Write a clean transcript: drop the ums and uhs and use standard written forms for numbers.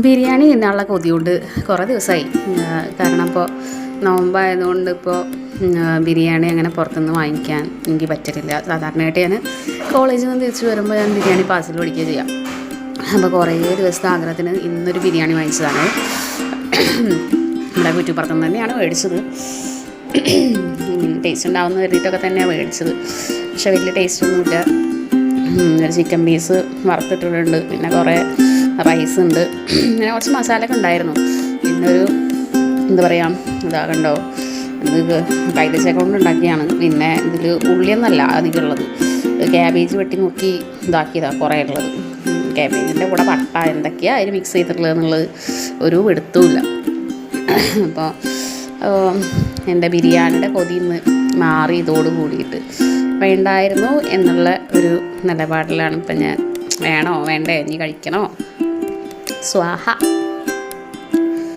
ബിരിയാണി തിന്നാനുള്ള കൊതിയുണ്ട് കുറേ ദിവസമായി. കാരണം ഇപ്പോൾ നോമ്പായതുകൊണ്ട് ഇപ്പോൾ ബിരിയാണി അങ്ങനെ പുറത്തുനിന്ന് വാങ്ങിക്കാൻ എനിക്ക് പറ്റലില്ല. സാധാരണയായിട്ട് ഞാൻ കോളേജിൽ നിന്ന് തിരിച്ച് വരുമ്പോൾ ഞാൻ ബിരിയാണി പാഴ്സൽ മേടിക്കുക ചെയ്യാം. അപ്പോൾ കുറേ ദിവസത്തെ ആഗ്രഹത്തിന് ഇന്നൊരു ബിരിയാണി വാങ്ങിച്ചതാണ്. നമ്മുടെ കുറ്റിപ്പുറത്തുനിന്ന് തന്നെയാണ് മേടിച്ചത്. ടേസ്റ്റ് ഉണ്ടാവുമെന്ന് കരുതിയിട്ടൊക്കെ തന്നെയാണ് മേടിച്ചത്. പക്ഷെ വലിയ ടേസ്റ്റൊന്നുമില്ല. ഒരു ചിക്കൻ പീസ് വറുത്തിട്ടുണ്ട്, പിന്നെ കുറേ റൈസ് ഉണ്ട്, പിന്നെ കുറച്ച് മസാലയൊക്കെ ഉണ്ടായിരുന്നു. പിന്നെ ഒരു എന്താ പറയുക, ഇതാ കണ്ടോ, ഇത് കൈതച്ചക്ക കൊണ്ട് ഉണ്ടാക്കിയാണ്. പിന്നെ ഇതിൽ ഉള്ളിയൊന്നല്ല അധികം ഉള്ളത്, ക്യാബേജ് വെട്ടി നോക്കി ഇതാക്കിയതാണ് കുറേ ഉള്ളത്. ക്യാബേജിൻ്റെ കൂടെ പട്ട എന്തൊക്കെയാണ് അതിന് മിക്സ് ചെയ്തിട്ടുള്ളത് എന്നുള്ളത് ഒരു പിടുത്തവുമില്ല. അപ്പോൾ എൻ്റെ ബിരിയാണിയുടെ കൊതിന്ന് മാറി ഇതോട് കൂടിയിട്ട് വേണ്ടായിരുന്നു എന്നുള്ള ഒരു നിലപാടിലാണ് ഇപ്പം ഞാൻ. വേണോ വേണ്ടേ, ഇനി കഴിക്കണോ, സ്വാഹ.